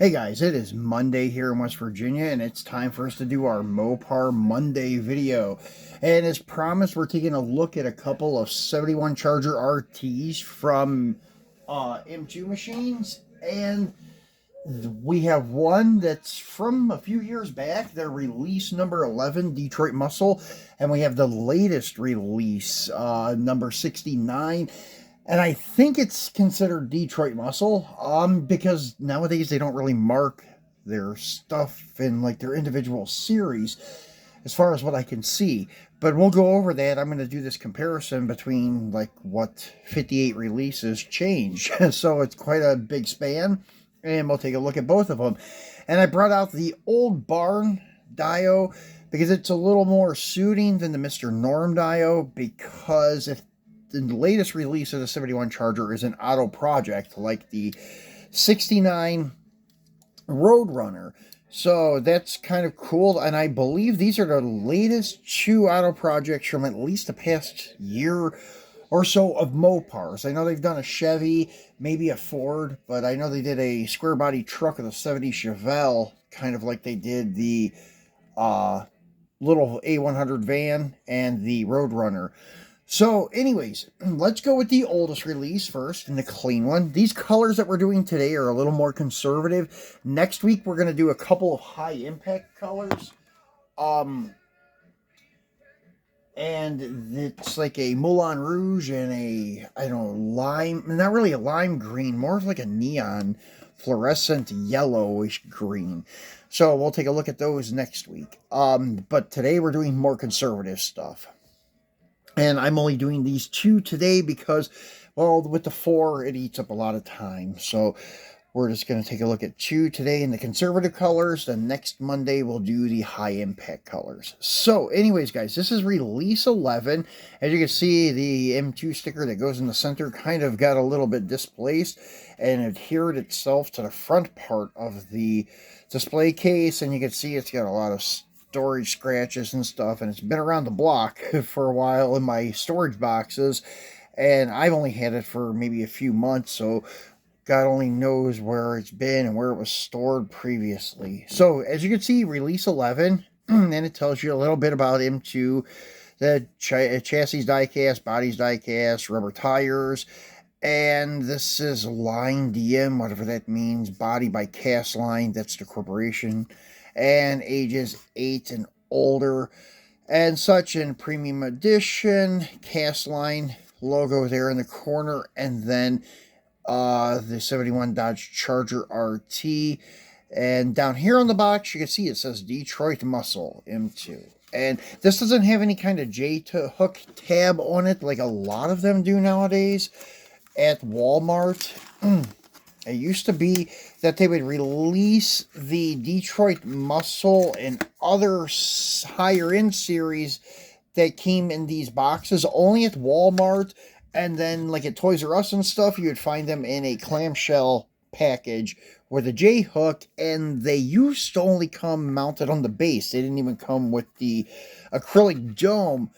Hey guys, it is Monday here in West Virginia, and it's time for us to do our Mopar Monday video. And as promised, we're taking a look at a couple of 71 Charger RTs from M2 Machines. And we have one that's from a few years back, their release number 11, Detroit Muscle. And we have the latest release, number 69. And I think it's considered Detroit Muscle, because nowadays they don't really mark their stuff in like their individual series, as far as what I can see. But we'll go over that. I'm going to do this comparison between like what 58 releases change. So it's quite a big span, and we'll take a look at both of them. And I brought out the old barn Dio because it's a little more suiting than the Mr. Norm Dio, because if the latest release of the 71 Charger is an auto project like the 69 Roadrunner. So that's kind of cool. And I believe these are the latest two auto projects from at least the past year or so of Mopars. I know they've done a Chevy, maybe a Ford, but I know they did a square body truck of the 70 Chevelle, kind of like they did the little A100 van and the Roadrunner. So anyways, let's go with the oldest release first, and the clean one. These colors that we're doing today are a little more conservative. Next week, we're going to do a couple of high-impact colors. And it's like a Moulin Rouge and a, I don't know, lime, not really a lime green, more of like a neon fluorescent yellowish green. So we'll take a look at those next week. But today we're doing more conservative stuff. And I'm only doing these two today because, well, with the four, it eats up a lot of time. So we're just going to take a look at two today in the conservative colors. The next Monday, we'll do the high-impact colors. So anyways, guys, this is release 11. As you can see, the M2 sticker that goes in the center kind of got a little bit displaced and adhered itself to the front part of the display case. And you can see it's got a lot of storage scratches and stuff, and it's been around the block for a while in my storage boxes, and I've only had it for maybe a few months, so God only knows where it's been and where it was stored previously. So as you can see, release 11, and it tells you a little bit about M2, the chassis diecast, bodies diecast, rubber tires, and this is line DM, whatever that means, body by Cast Line, that's the corporation, and ages 8 and older and such. In premium edition, Cast Line logo there in the corner, and then the 71 Dodge Charger RT, and down here on the box you can see it says Detroit Muscle M2. And this doesn't have any kind of J-hook tab on it like a lot of them do nowadays at Walmart. It used to be that they would release the Detroit Muscle and other higher-end series that came in these boxes only at Walmart, and then like at Toys R Us and stuff, you would find them in a clamshell package with a J-hook, and they used to only come mounted on the base. They didn't even come with the acrylic dome,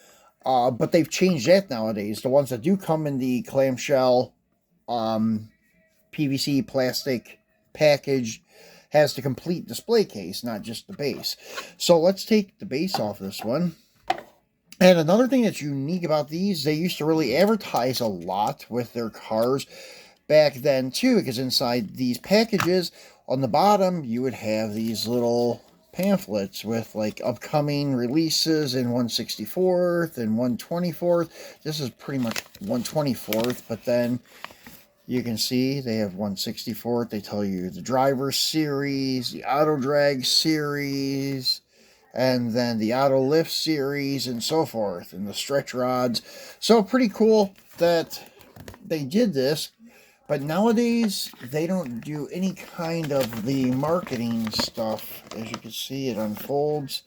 but they've changed that nowadays. The ones that do come in the clamshell PVC plastic package has the complete display case, not just the base. So let's take the base off this one. And another thing that's unique about these, they used to really advertise a lot with their cars back then too, because inside these packages on the bottom you would have these little pamphlets with like upcoming releases in 1/64th and 1/24th. This is pretty much 1/24th, but then you can see they have 1/64th. They tell you the driver series, the auto drag series, and then the auto lift series, and so forth, and the stretch rods. So pretty cool that they did this. But nowadays, they don't do any kind of the marketing stuff. As you can see, it unfolds.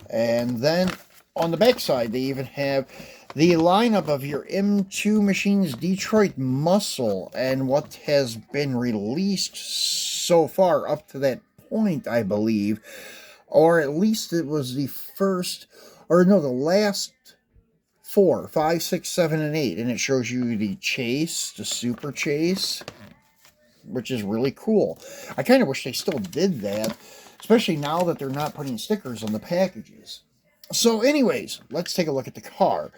And then on the back side, they even have the lineup of your M2 Machines Detroit Muscle and what has been released so far up to that point, I believe. Or at least it was the first, or no, the last 4, 5, 6, 7, and 8. And it shows you the Chase, the Super Chase. which is really cool. I kind of wish they still did that, especially now that they're not putting stickers on the packages. So anyways, let's take a look at the car.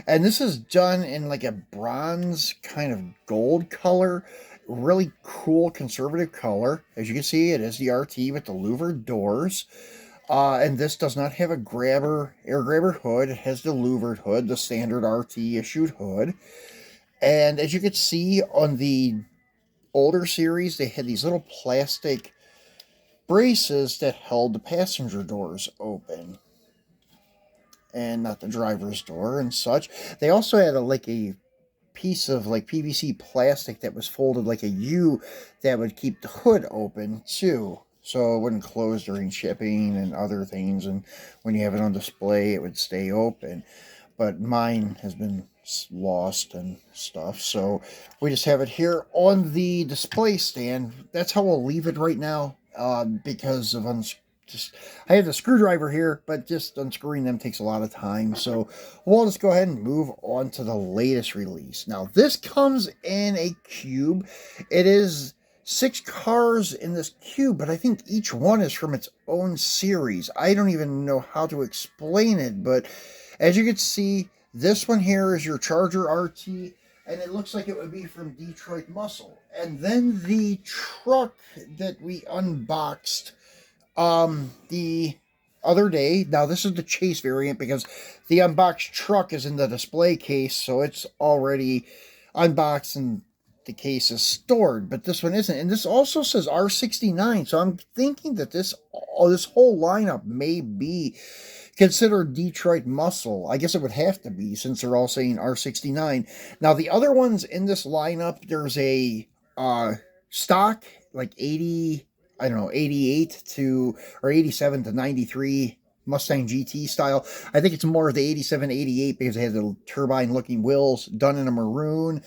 And this is done in like a bronze kind of gold color. Really cool conservative color. As you can see, it is the RT with the louvered doors. And this does not have a air grabber hood. It has the louvered hood, the standard RT issued hood. And as you can see on the older series, they had these little plastic braces that held the passenger doors open and not the driver's door and such. They also had a piece of like PVC plastic that was folded like a U that would keep the hood open too, so it wouldn't close during shipping and other things, and when you have it on display it would stay open. But mine has been lost and stuff, so we just have it here on the display stand. That's how we'll leave it right now, because of just I have the screwdriver here, but just unscrewing them takes a lot of time. So we'll just go ahead and move on to the latest release. Now this comes in a cube. It is 6 cars in this cube, but I think each one is from its own series. I don't even know how to explain it, but as you can see, this one here is your Charger RT, and it looks like it would be from Detroit Muscle. And then the truck that we unboxed the other day. Now this is the chase variant because the unboxed truck is in the display case, so it's already unboxed and the case is stored, but this one isn't. And this also says R69, so I'm thinking that this whole lineup may be considered Detroit Muscle. I guess it would have to be, since they're all saying R69. Now the other ones in this lineup, there's a stock like 80, I don't know, 88 to, or 87 to 93 Mustang GT style. I think it's more of the 87, 88 because it has the turbine looking wheels done in a maroon.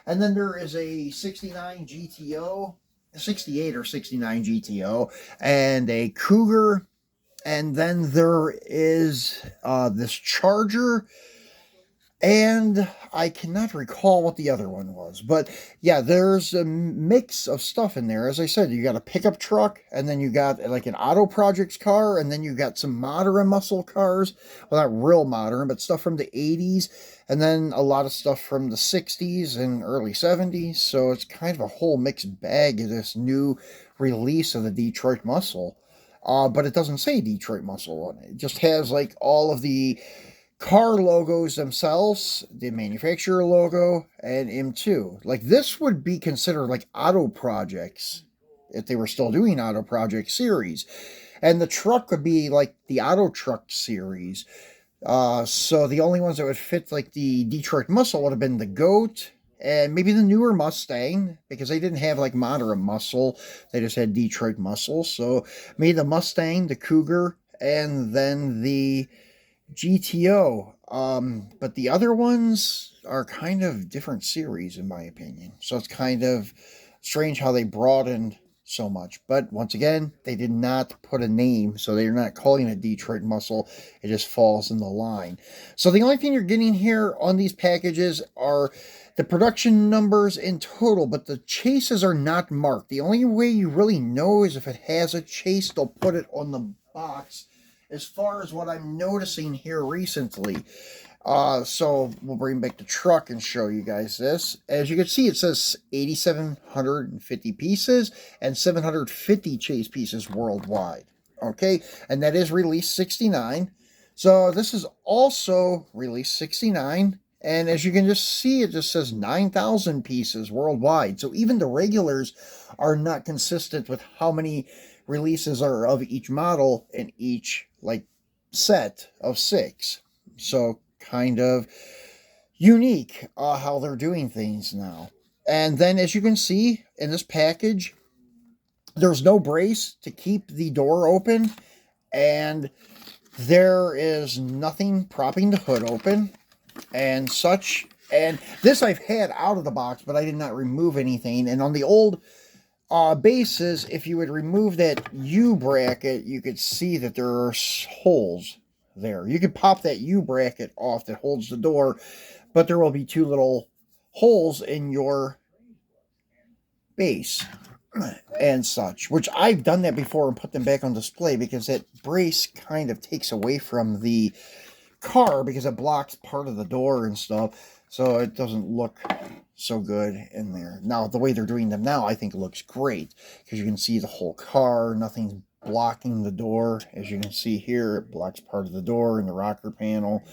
And then there is a 69 GTO, 68 or 69 GTO, and a Cougar. And then there is this Charger, and I cannot recall what the other one was. But yeah, there's a mix of stuff in there. As I said, you got a pickup truck, and then you got like an Auto Projects car, and then you got some modern muscle cars. Well, not real modern, but stuff from the 80s, and then a lot of stuff from the 60s and early 70s. So it's kind of a whole mixed bag of this new release of the Detroit Muscle. But it doesn't say Detroit Muscle on it. It just has like all of the car logos themselves, the manufacturer logo, and M2. Like this would be considered like Auto Projects if they were still doing Auto Project series. And the truck would be like the Auto Truck series. So the only ones that would fit like the Detroit Muscle would have been the Goat and maybe the newer Mustang, because they didn't have like modern muscle. They just had Detroit Muscle. So maybe the Mustang, the Cougar, and then the GTO. But the other ones are kind of different series in my opinion. So it's kind of strange how they broadened so much. But once again, they did not put a name, so they're not calling it Detroit Muscle. It just falls in the line. So the only thing you're getting here on these packages are the production numbers in total, but the chases are not marked. The only way you really know is if it has a chase, they'll put it on the box, as far as what I'm noticing here recently. So we'll bring back the truck and show you guys this. As you can see, it says 8,750 pieces and 750 chase pieces worldwide. Okay, and that is release 69. So this is also release 69. And as you can just see, it just says 9,000 pieces worldwide. So even the regulars are not consistent with how many releases are of each model in each like set of 6. So kind of unique how they're doing things now. And then as you can see in this package, there's no brace to keep the door open, and there is nothing propping the hood open and such. And this I've had out of the box, but I did not remove anything. And on the old bases, if you would remove that U bracket, you could see that there are holes there. You could pop that U bracket off that holds the door, but there will be 2 little holes in your base. and such, which I've done that before and put them back on display because that brace kind of takes away from the car because it blocks part of the door and stuff, so it doesn't look so good in there. Now, the way they're doing them now, I think looks great because you can see the whole car, nothing's blocking the door. As you can see here, it blocks part of the door and the rocker panel.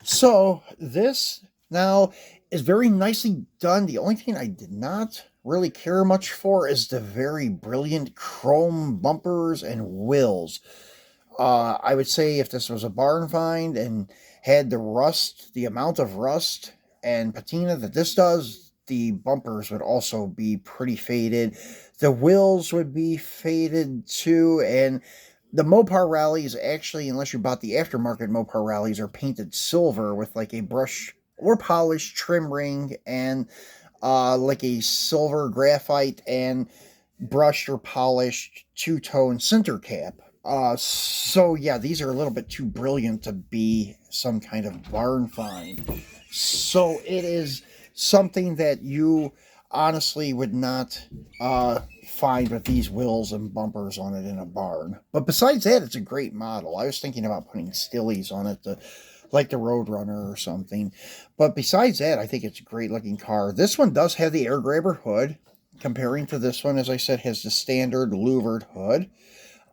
So this now is very nicely done. The only thing I did not really care much for is the very brilliant chrome bumpers and wheels. I would say if this was a barn find and had the rust, the amount of rust and patina that this does, the bumpers would also be pretty faded. The wheels would be faded too, and the Mopar rallies actually, unless you bought the aftermarket Mopar rallies, are painted silver with like a brush or polished trim ring and like a silver graphite and brushed or polished two-tone center cap. So yeah, these are a little bit too brilliant to be some kind of barn find. So it is something that you honestly would not find with these wheels and bumpers on it in a barn. But besides that, it's a great model. I was thinking about putting stillies on it, like the Roadrunner or something. But besides that, I think it's a great looking car. This one does have the air grabber hood. Comparing to this one, as I said, has the standard louvered hood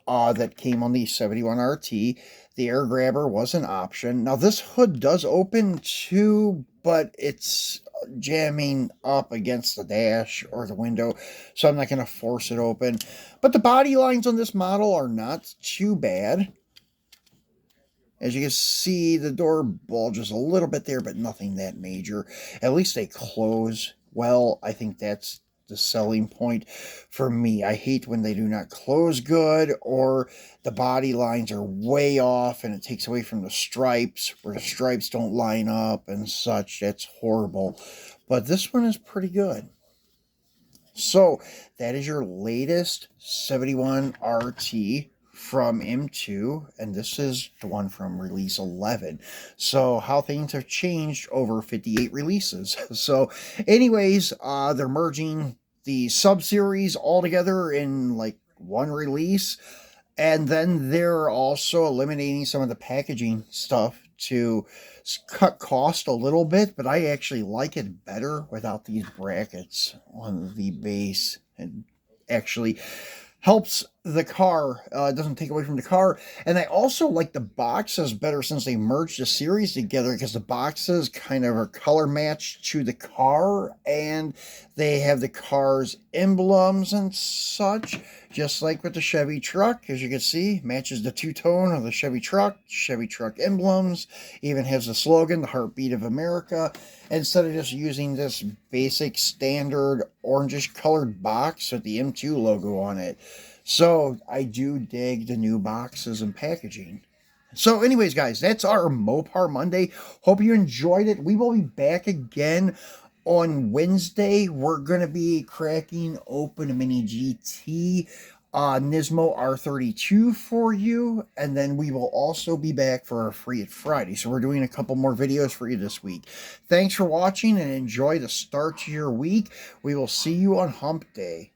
that came on the 71RT. The air grabber was an option. Now, this hood does open too, but it's jamming up against the dash or the window, so I'm not going to force it open. But the body lines on this model are not too bad. As you can see, the door bulges a little bit there, but nothing that major. At least they close well. I think that's the selling point for me. I hate when they do not close good, or the body lines are way off and it takes away from the stripes, where the stripes don't line up and such. That's horrible. But this one is pretty good. So that is your latest 71RT from M2, and this is the one from release 11. So how things have changed over 58 releases. So anyways, they're merging the sub-series all together in like one release, and then they're also eliminating some of the packaging stuff to cut cost a little bit, but I actually like it better without these brackets on the base. It actually helps the car, doesn't take away from the car. And I also like the boxes better since they merged the series together, because the boxes kind of are color matched to the car, and they have the car's emblems and such, just like with the Chevy truck. As you can see, matches the two-tone of the Chevy truck emblems, even has the slogan, the heartbeat of America, instead of just using this basic standard orangish colored box with the M2 logo on it. So I do dig the new boxes and packaging. So anyways, guys, that's our Mopar Monday. Hope you enjoyed it. We will be back again on Wednesday. We're going to be cracking open a Mini GT Nismo R32 for you, and then we will also be back for our Free It Friday. So we're doing a couple more videos for you this week. Thanks for watching, and enjoy the start to your week. We will see you on Hump Day.